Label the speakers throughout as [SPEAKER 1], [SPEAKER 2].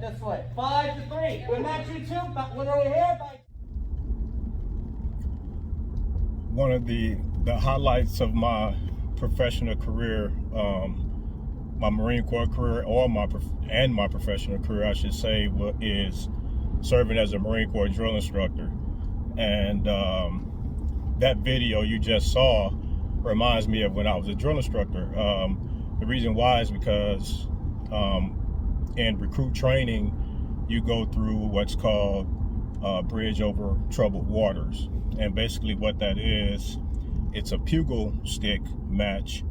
[SPEAKER 1] This way. 5-3. We're not you two, but we're over here.
[SPEAKER 2] One of the highlights of my professional career, my Marine Corps career, or my professional career, I should say, is serving as a Marine Corps drill instructor. And that video you just saw reminds me of when I was a drill instructor. The reason why is because in recruit training, you go through what's called bridge over troubled waters. And basically what that is, it's a pugil stick match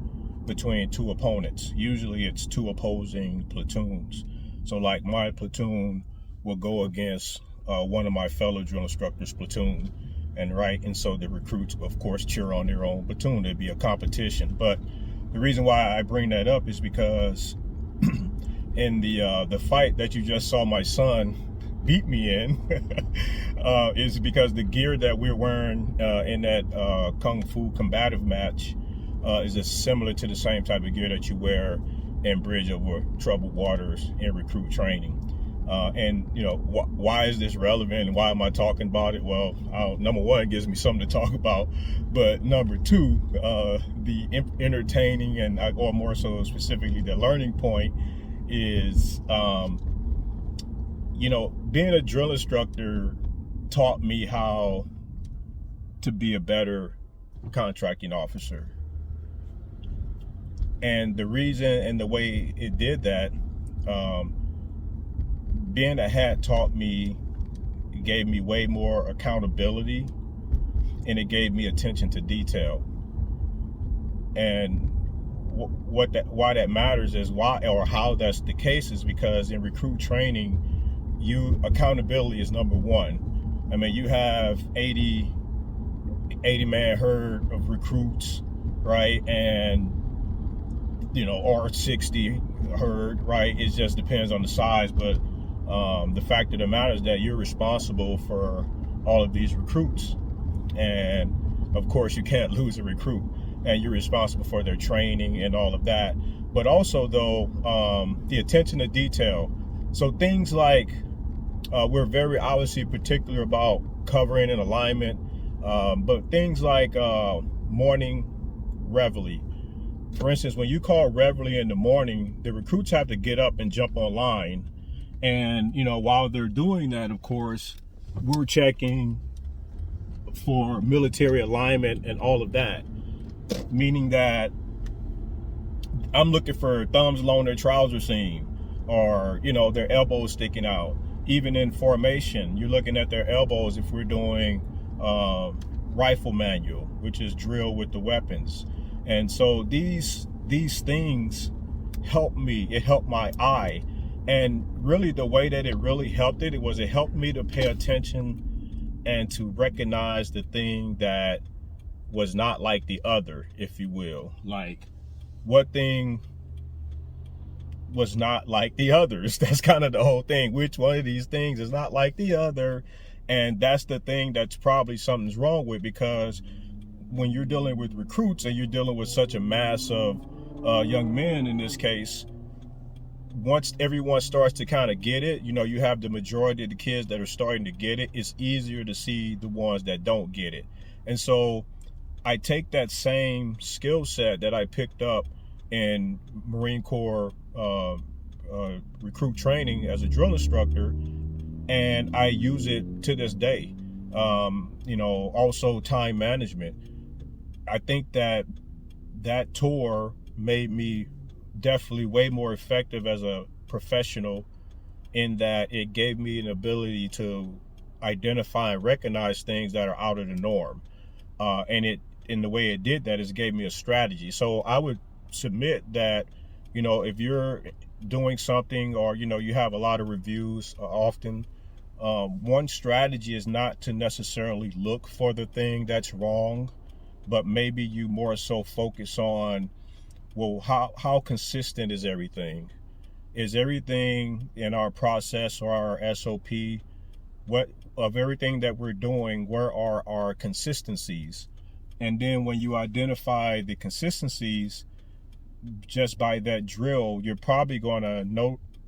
[SPEAKER 2] between two opponents. Usually it's two opposing platoons. So like my platoon will go against one of my fellow drill instructors' platoon. And so the recruits, of course, cheer on their own platoon. There'd be a competition. But the reason why I bring that up is because in the fight that you just saw my son beat me in is because the gear that we're wearing in that Kung Fu combative match is similar to the same type of gear that you wear in bridge over troubled waters in recruit training. And you know, why is this relevant and why am I talking about it? Well, number one, it gives me something to talk about, but number two, the entertaining and or more so specifically the learning point is, you know, being a drill instructor taught me how to be a better contracting officer. And the reason and the way it did that, being a hat taught me, it gave me way more accountability, and it gave me attention to detail. And why that matters is why, or how that's the case, is because in recruit training, accountability is number one. I mean, you have 80 man herd of recruits, right? And you know, or 60 herd, right? It just depends on the size, but the fact of the matter is that you're responsible for all of these recruits, and of course you can't lose a recruit, and you're responsible for their training and all of that. But also though, the attention to detail. So things like, we're very obviously particular about covering and alignment, but things like morning reveille. For instance, when you call reveille in the morning, the recruits have to get up and jump online. And, you know, while they're doing that, of course, we're checking for military alignment and all of that. Meaning that I'm looking for thumbs along their trouser seam, or, you know, their elbows sticking out. Even in formation, you're looking at their elbows if we're doing rifle manual, which is drill with the weapons. And so these things help me. It helped my eye. And really the way that it really helped it helped me to pay attention and to recognize the thing that was not like the other, if you will. Like, what thing was not like the others? That's kind of the whole thing. Which one of these things is not like the other? And that's the thing that's probably something's wrong with, because when you're dealing with recruits and you're dealing with such a mass of young men in this case, once everyone starts to kind of get it, you know, you have the majority of the kids that are starting to get it, it's easier to see the ones that don't get it. And so I take that same skill set that I picked up in Marine Corps recruit training as a drill instructor, and I use it to this day. You know, also time management. I think that tour made me definitely way more effective as a professional, in that it gave me an ability to identify and recognize things that are out of the norm. And in the way it did that is it gave me a strategy. So I would submit that, you know, if you're doing something, or, you know, you have a lot of reviews often, one strategy is not to necessarily look for the thing that's wrong, but maybe you more so focus on, well, how consistent is everything? Is everything in our process or our SOP, what of everything that we're doing, where are our consistencies? And then when you identify the consistencies just by that drill, you're probably going to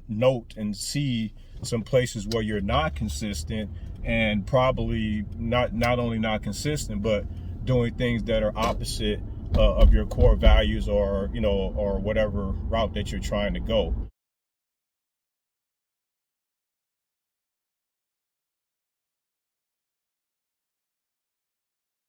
[SPEAKER 2] note and see some places where you're not consistent, and probably not only not consistent, but doing things that are opposite of your core values, or or whatever route that you're trying to go.